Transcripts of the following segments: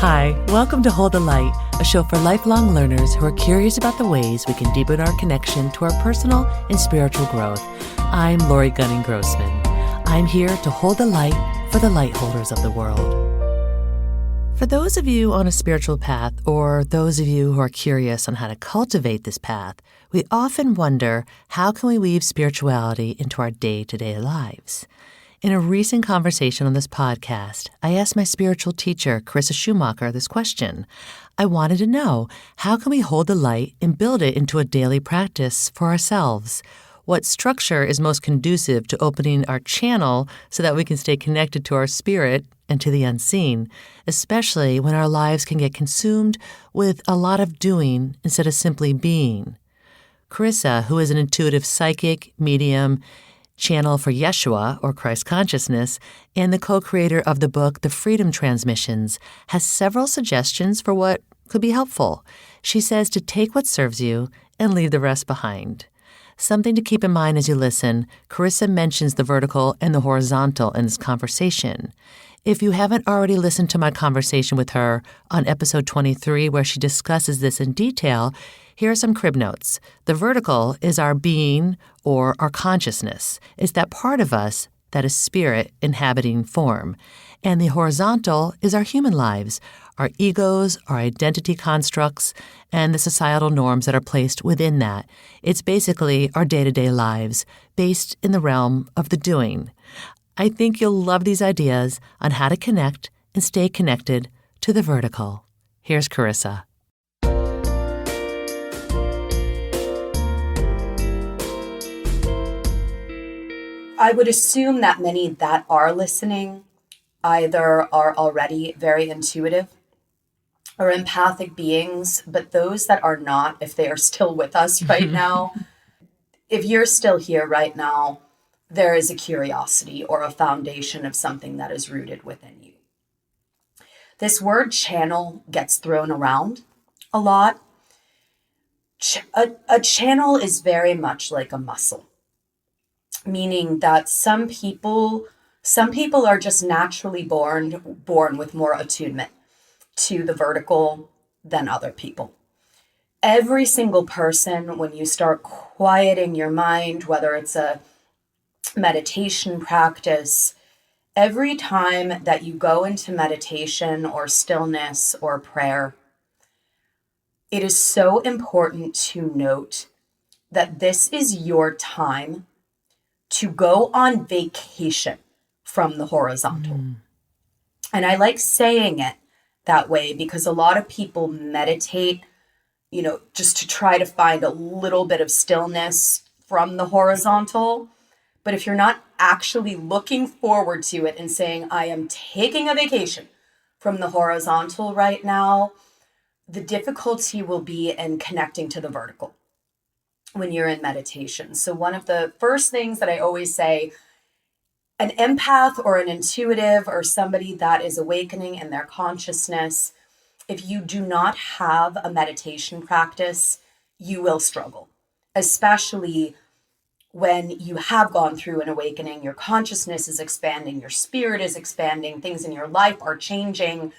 Hi, welcome to Hold the Light, a show for lifelong learners who are curious about the ways we can deepen our connection to our personal and spiritual growth. I'm Lori Gunning-Grossman. I'm here to hold the light for the light holders of the world. For those of you on a spiritual path, or those of you who are curious on how to cultivate this path, we often wonder, how can we weave spirituality into our day-to-day lives? In a recent conversation on this podcast, I asked my spiritual teacher, Carissa Schumacher, this question. I wanted to know, how can we hold the light and build it into a daily practice for ourselves? What structure is most conducive to opening our channel so that we can stay connected to our spirit and to the unseen, especially when our lives can get consumed with a lot of doing instead of simply being? Carissa, who is an intuitive psychic, medium, channel for Yeshua, or Christ consciousness, and the co-creator of the book The Freedom Transmissions, has several suggestions for what could be helpful. She says to take what serves you and leave the rest behind. Something to keep in mind as you listen, Carissa mentions the vertical and the horizontal in this conversation. If you haven't already listened to my conversation with her on episode 23, where she discusses this in detail, here are some crib notes. The vertical is our being or our consciousness. It's that part of us that is spirit inhabiting form. And the horizontal is our human lives, our egos, our identity constructs, and the societal norms that are placed within that. It's basically our day-to-day lives, based in the realm of the doing. I think you'll love these ideas on how to connect and stay connected to the vertical. Here's Carissa. I would assume that many that are listening either are already very intuitive or empathic beings, but those that are not, if they are still with us right now, if you're still here right now, there is a curiosity or a foundation of something that is rooted within you. This word channel gets thrown around a lot. A channel is very much like a muscle, meaning that some people are just naturally born with more attunement to the vertical than other people. Every single person, when you start quieting your mind, whether it's a meditation practice, every time that you go into meditation or stillness or prayer, it is so important to note that this is your time to go on vacation from the horizontal. And I like saying it that way because a lot of people meditate, just to try to find a little bit of stillness from the horizontal. But if you're not actually looking forward to it and saying, I am taking a vacation from the horizontal right now, the difficulty will be in connecting to the vertical when you're in meditation. So one of the first things that I always say, an empath or an intuitive or somebody that is awakening in their consciousness, if you do not have a meditation practice, you will struggle, especially when you have gone through an awakening, your consciousness is expanding, your spirit is expanding, things in your life are changing.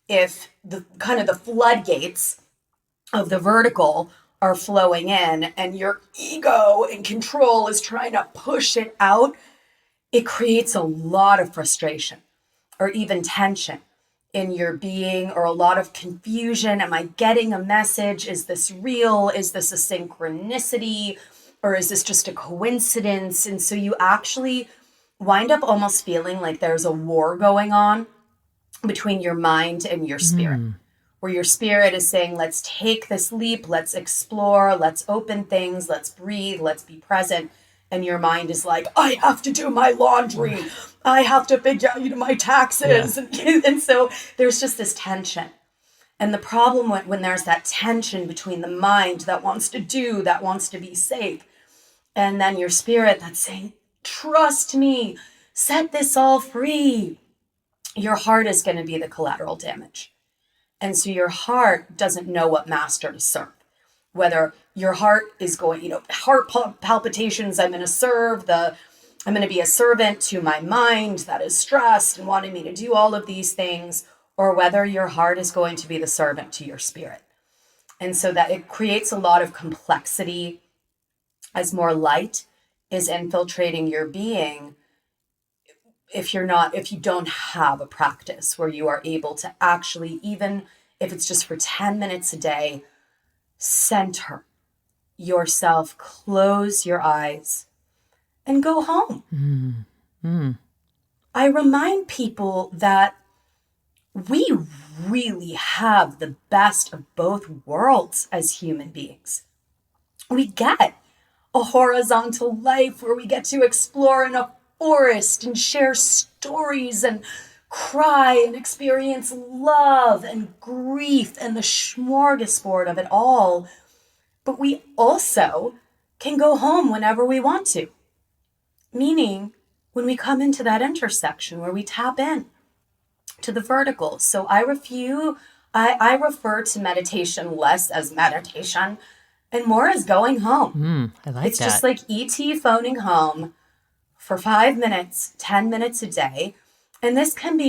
If the floodgates of the vertical are flowing in and your ego and control is trying to push it out, it creates a lot of frustration or even tension in your being, or a lot of confusion. Am I getting a message? Is this real? Is this a synchronicity? Or is this just a coincidence? And so you actually wind up almost feeling like there's a war going on between your mind and your spirit, where your spirit is saying, let's take this leap, let's explore, let's open things, let's breathe, let's be present. And your mind is like, I have to do my laundry. I have to figure out, my taxes. Yeah. And so there's just this tension. And the problem when there's that tension between the mind that wants to do, that wants to be safe, and then your spirit that's saying, trust me, set this all free, your heart is going to be the collateral damage. And so your heart doesn't know what master to serve. Whether your heart is going, heart palpitations, I'm going to be a servant to my mind that is stressed and wanting me to do all of these things, or whether your heart is going to be the servant to your spirit. And so that it creates a lot of complexity as more light is infiltrating your being. If you don't have a practice where you are able to actually, even if it's just for 10 minutes a day, center yourself, close your eyes, and go home. I remind people that we really have the best of both worlds as human beings. We get a horizontal life where we get to explore in a forest and share stories and cry and experience love and grief and the smorgasbord of it all. But we also can go home whenever we want to. Meaning, when we come into that intersection where we tap in to the vertical. So I refer to meditation less as meditation and more as going home. I like it's that. Just like ET phoning home for 5 minutes, 10 minutes a day. And this can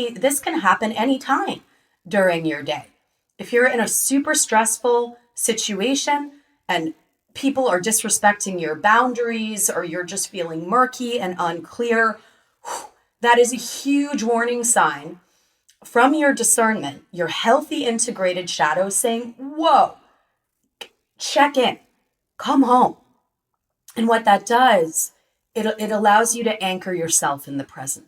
happen anytime during your day. If you're in a super stressful situation and people are disrespecting your boundaries, or you're just feeling murky and unclear, that is a huge warning sign from your discernment, your healthy integrated shadow saying, whoa, check in, come home. And what that does, it allows you to anchor yourself in the present.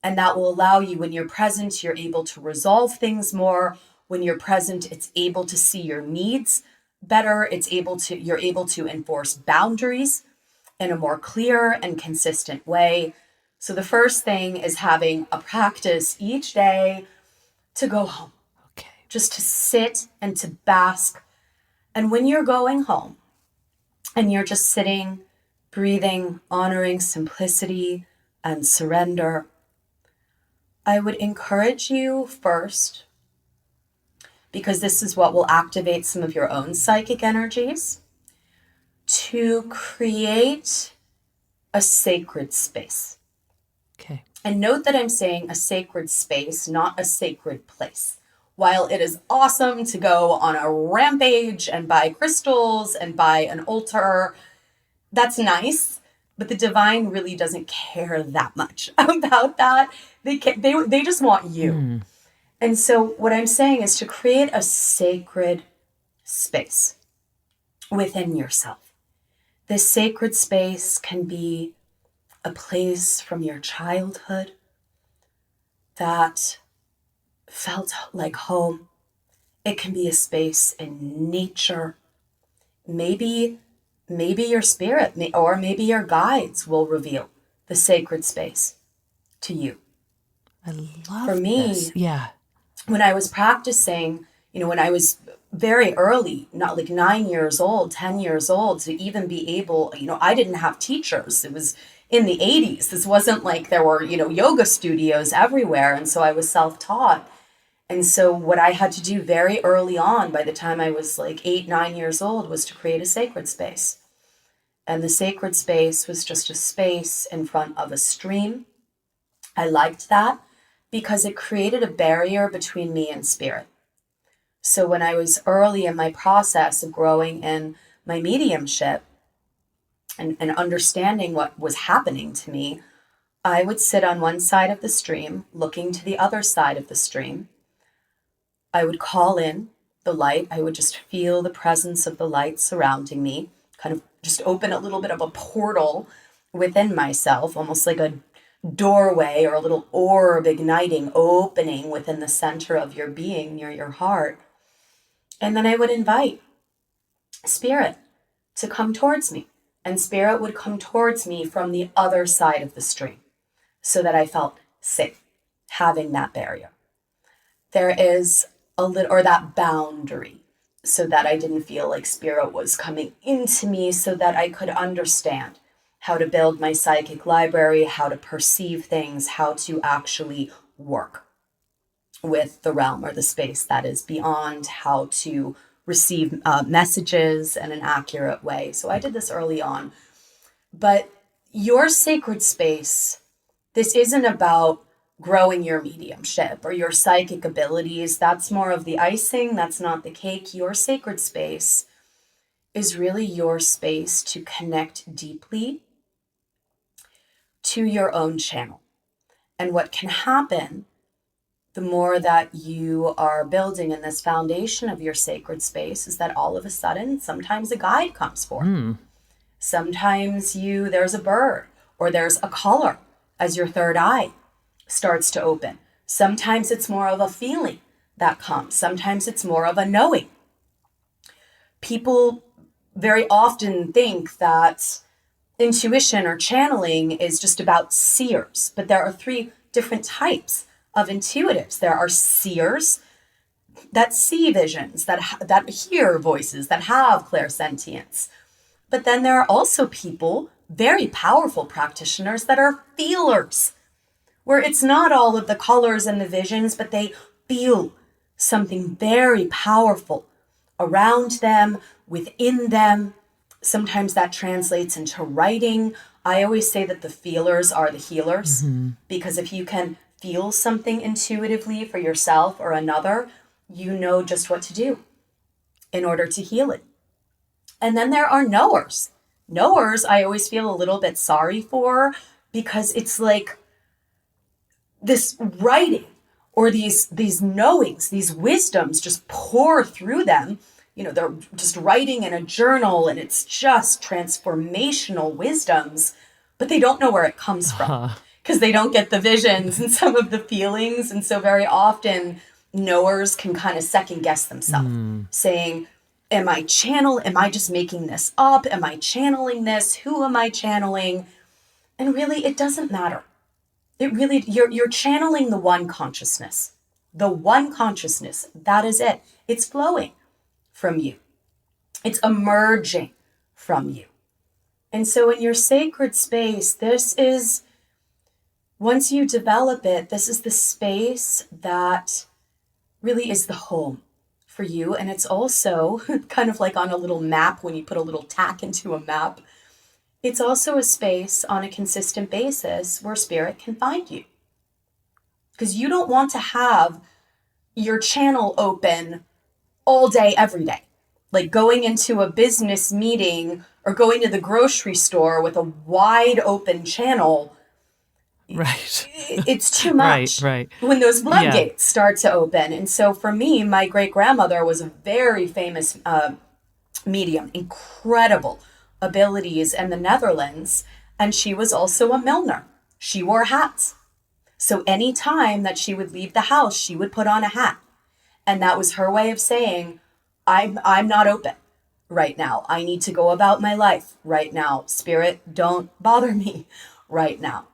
And that will allow you, when you're present, you're able to resolve things more. When you're present, it's able to see your needs better. You're able to enforce boundaries in a more clear and consistent way. So the first thing is having a practice each day to go home. Okay. Just to sit and to bask. And when you're going home and you're just sitting, breathing, honoring simplicity and surrender, I would encourage you first, because this is what will activate some of your own psychic energies, to create a sacred space. Okay. And note that I'm saying a sacred space, not a sacred place. While it is awesome to go on a rampage and buy crystals and buy an altar, that's nice, but the divine really doesn't care that much about that. They just want you. And so what I'm saying is to create a sacred space within yourself. This sacred space can be a place from your childhood that felt like home. It can be a space in nature. Maybe your spirit or maybe your guides will reveal the sacred space to you. I love For me, this. Yeah. when I was practicing, when I was very early, not like 9 years old, 10 years old, to even be able, I didn't have teachers. It was in the 80s. This wasn't like there were, yoga studios everywhere. And so I was self-taught. And so what I had to do very early on, by the time I was like 8, 9 years old, was to create a sacred space. And the sacred space was just a space in front of a stream. I liked that because it created a barrier between me and spirit. So when I was early in my process of growing in my mediumship and understanding what was happening to me, I would sit on one side of the stream, looking to the other side of the stream. I would call in the light. I would just feel the presence of the light surrounding me, kind of just open a little bit of a portal within myself, almost like a doorway or a little orb igniting, opening within the center of your being near your heart. And then I would invite spirit to come towards me, and spirit would come towards me from the other side of the stream so that I felt safe having that barrier. There is or that boundary, so that I didn't feel like spirit was coming into me, so that I could understand how to build my psychic library, how to perceive things, how to actually work with the realm or the space that is beyond, how to receive messages in an accurate way. So I did this early on. But your sacred space, this isn't about growing your mediumship or your psychic abilities. That's more of the icing. That's not the cake. Your sacred space is really your space to connect deeply to your own channel. And what can happen the more that you are building in this foundation of your sacred space is that all of a sudden, sometimes a guide comes forth. Sometimes there's a bird or there's a color as your third eye starts to open. Sometimes it's more of a feeling that comes. Sometimes it's more of a knowing. People very often think that intuition or channeling is just about seers, but there are three different types of intuitives. There are seers that see visions, that hear voices, that have clairsentience. But then there are also people, very powerful practitioners, that are feelers, where it's not all of the colors and the visions, but they feel something very powerful around them, within them. Sometimes that translates into writing. I always say that the feelers are the healers, because if you can feel something intuitively for yourself or another, you know just what to do in order to heal it. And then there are knowers. Knowers, I always feel a little bit sorry for, because it's like this writing or these knowings, these wisdoms just pour through them. You know, they're just writing in a journal and it's just transformational wisdoms, but they don't know where it comes from because they don't get the visions and some of the feelings. And so very often knowers can kind of second guess themselves, saying, am I just making this up? Am I channeling this? Who am I channeling? And really, it doesn't matter. It really, you're channeling the one consciousness. The one consciousness, that is it. It's flowing from you. It's emerging from you. And so in your sacred space, once you develop it, this is the space that really is the home for you. And it's also kind of like on a little map, when you put a little tack into a map, it's also a space on a consistent basis where spirit can find you. Because you don't want to have your channel open all day, every day. Like going into a business meeting or going to the grocery store with a wide open channel. Right. It's too much. Right. When those floodgates start to open. And so for me, my great-grandmother was a very famous medium, incredible abilities in the Netherlands. And she was also a milliner. She wore hats. So any time that she would leave the house, she would put on a hat. And that was her way of saying, I'm not open right now. I need to go about my life right now. Spirit, don't bother me right now.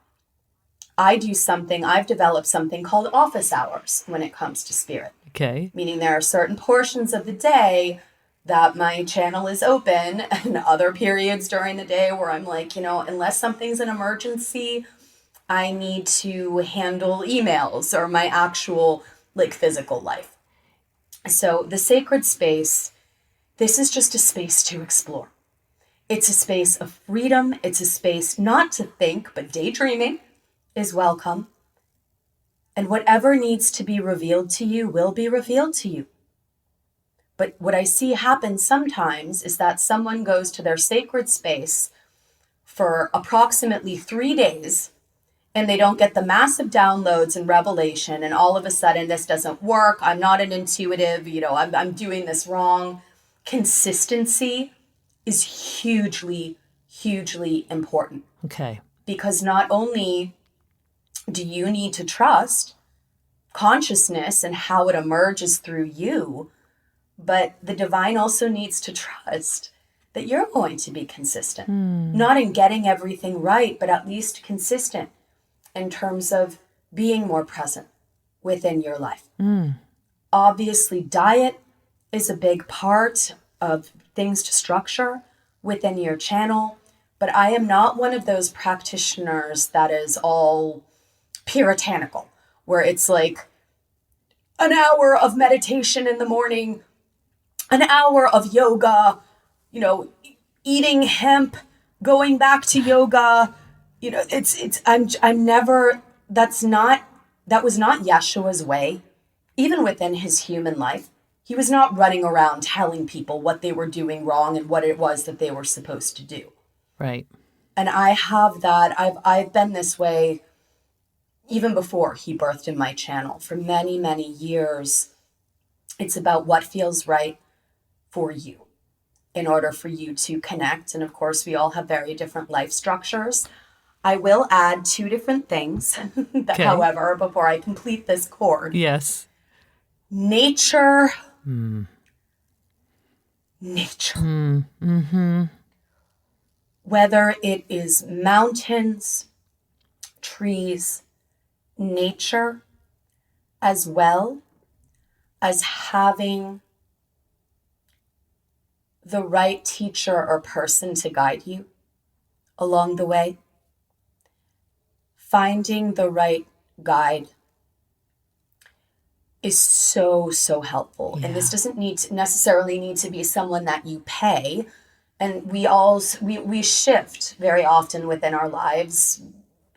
I've developed something called office hours when it comes to spirit. Okay. Meaning there are certain portions of the day that my channel is open and other periods during the day where I'm like, unless something's an emergency, I need to handle emails or my actual physical life. So the sacred space, this is just a space to explore. It's a space of freedom. It's a space not to think, but daydreaming is welcome. And whatever needs to be revealed to you will be revealed to you. But what I see happen sometimes is that someone goes to their sacred space for approximately 3 days and they don't get the massive downloads and revelation. And all of a sudden, this doesn't work. I'm not an intuitive, I'm doing this wrong. Consistency is hugely, hugely important. Okay. Because not only do you need to trust consciousness and how it emerges through you, but the divine also needs to trust that you're going to be consistent. Not in getting everything right, but at least consistent in terms of being more present within your life. Obviously, diet is a big part of things to structure within your channel, but I am not one of those practitioners that is all puritanical, where it's like an hour of meditation in the morning, an hour of yoga, eating hemp, going back to yoga. I'm never, that's not that was not Yeshua's way. Even within his human life, he was not running around telling people what they were doing wrong and what it was that they were supposed to do. Right. And I have that. I've been this way even before he birthed in my channel. For many, many years, it's about what feels right for you in order for you to connect. And of course, we all have very different life structures. I will add two different things, however, before I complete this chord. Yes. Nature. Nature. Mm-hmm. Whether it is mountains, trees, nature, as well as having the right teacher or person to guide you along the way. Finding the right guide is so, so helpful. Yeah. And this doesn't necessarily need to be someone that you pay. And we shift very often within our lives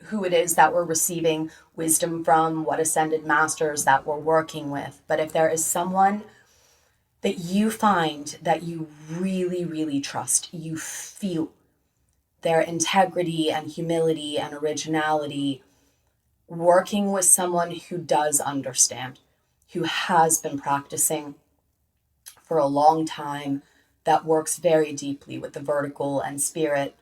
who it is that we're receiving wisdom from, what ascended masters that we're working with. But if there is someone that you find that you really, really trust, you feel their integrity and humility and originality, working with someone who does understand, who has been practicing for a long time, that works very deeply with the vertical and spirit,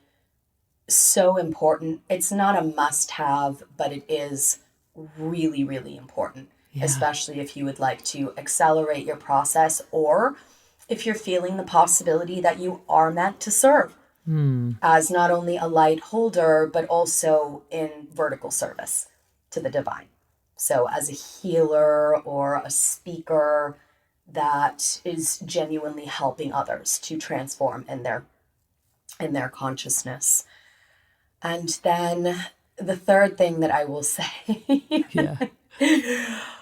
so important. It's not a must-have, but it is really, really important, especially if you would like to accelerate your process, or if you're feeling the possibility that you are meant to serve as not only a light holder, but also in vertical service to the divine. So as a healer or a speaker that is genuinely helping others to transform in their consciousness. And then the third thing that I will say,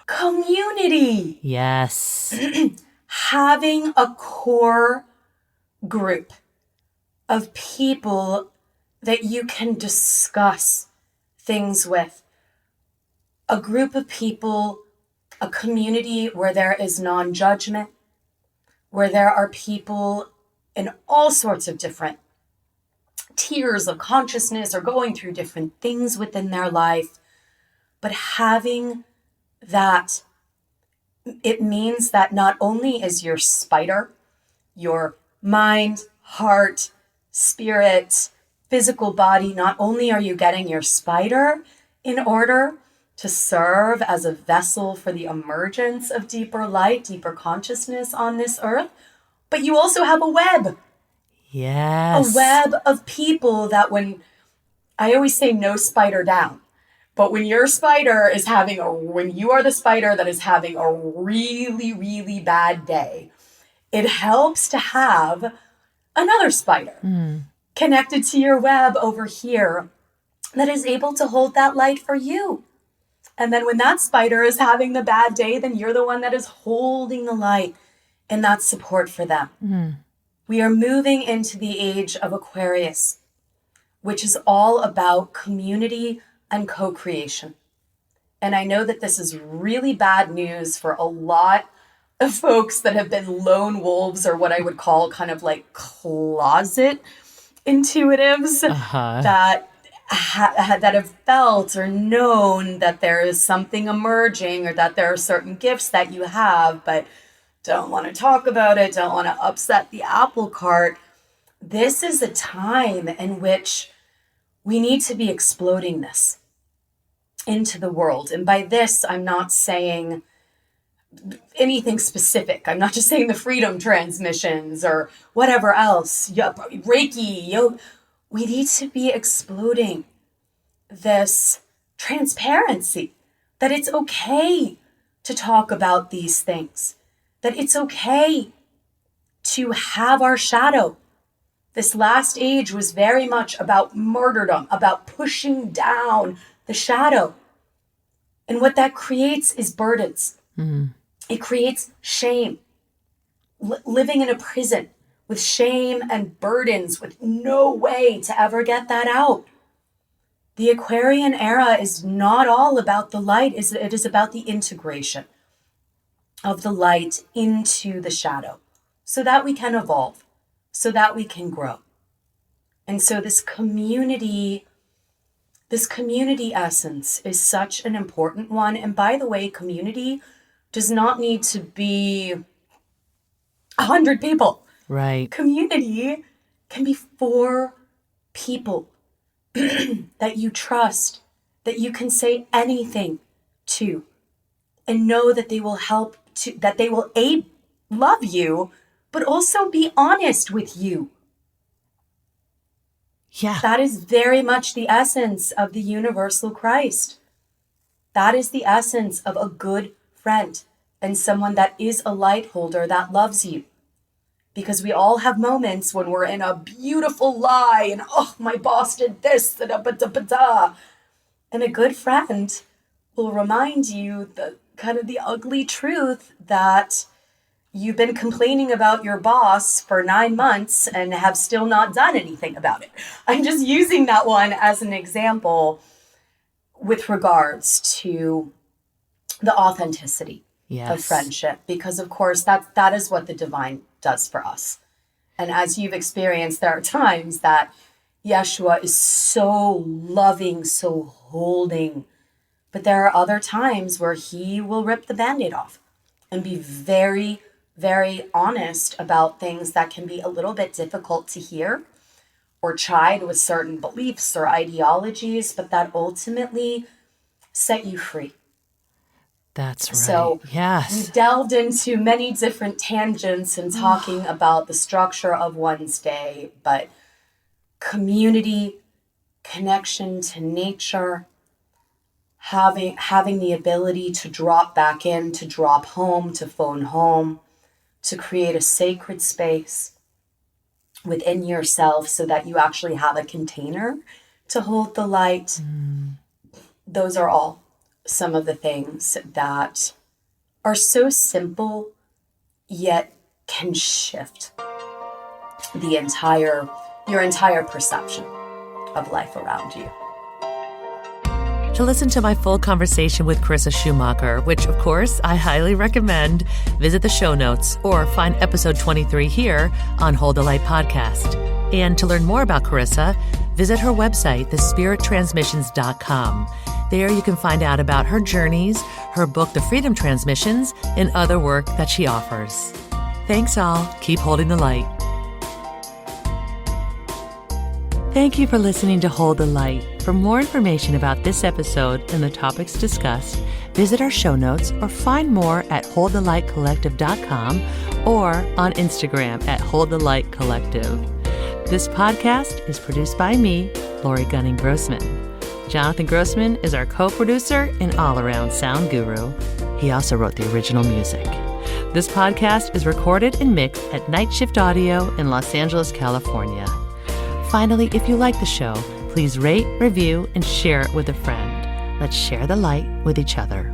community. Yes. Having a core group of people that you can discuss things with. A group of people, a community where there is non-judgment, where there are people in all sorts of different tiers of consciousness or going through different things within their life. But having that, it means that not only is your spider, your mind, heart, spirit, physical body, not only are you getting your spider in order to serve as a vessel for the emergence of deeper light, deeper consciousness on this earth, but you also have a web. Yes. A web of people that when, I always say no spider down, but when your spider is when you are the spider that is having a really, really bad day, it helps to have another spider connected to your web over here that is able to hold that light for you. And then when that spider is having the bad day, then you're the one that is holding the light and that support for them. We are moving into the age of Aquarius, which is all about community and co-creation. And I know that this is really bad news for a lot of folks that have been lone wolves, or what I would call kind of like closet intuitives that have felt or known that there is something emerging, or that there are certain gifts that you have, but don't want to talk about it, don't want to upset the apple cart. This is a time in which we need to be exploding this into the world. And by this, I'm not saying anything specific. I'm not just saying the freedom transmissions or whatever else. Reiki. We need to be exploding this transparency, that it's okay to talk about these things, that it's okay to have our shadow. This last age was very much about martyrdom, about pushing down the shadow. And what that creates is burdens. It creates shame. Living in a prison with shame and burdens, with no way to ever get that out. The Aquarian era is not all about the light. It is about the integration of the light into the shadow so that we can evolve, so that we can grow. And so this community essence is such an important one. And by the way, community does not need to be 100 people. Right. Community can be 4 people that you trust, that you can say anything to, and know that they will help to, that they will love you, but also be honest with you. Yeah. That is very much the essence of the universal Christ. That is the essence of a good friend and someone that is a light holder that loves you. Because we all have moments when we're in a beautiful lie and, oh, my boss did this, and a good friend will remind you the kind of the ugly truth that you've been complaining about your boss for 9 months and have still not done anything about it. I'm just using that one as an example with regards to the authenticity of friendship, because of course that is what the divine does for us. And as you've experienced, there are times that Yeshua is so loving, so holding, but there are other times where he will rip the Band-Aid off and be very, very honest about things that can be a little bit difficult to hear or chide with certain beliefs or ideologies, but that ultimately set you free. That's right. So yes, we delved into many different tangents and talking about the structure of one's day, but community, connection to nature, having the ability to drop back in, to drop home, to phone home, to create a sacred space within yourself so that you actually have a container to hold the light. Those are all some of the things that are so simple, yet can shift your entire perception of life around you. To listen to my full conversation with Carissa Schumacher, which of course I highly recommend, visit the show notes or find episode 23 here on Hold the Light podcast. And to learn more about Carissa, visit her website, thespirittransmissions.com. There you can find out about her journeys, her book, The Freedom Transmissions, and other work that she offers. Thanks all. Keep holding the light. Thank you for listening to Hold the Light. For more information about this episode and the topics discussed, visit our show notes or find more at holdthelightcollective.com or on Instagram at holdthelightcollective. This podcast is produced by me, Lori Gunning-Grossman. Jonathan Grossman is our co-producer and all-around sound guru. He also wrote the original music. This podcast is recorded and mixed at Night Shift Audio in Los Angeles, California. Finally, if you like the show, please rate, review, and share it with a friend. Let's share the light with each other.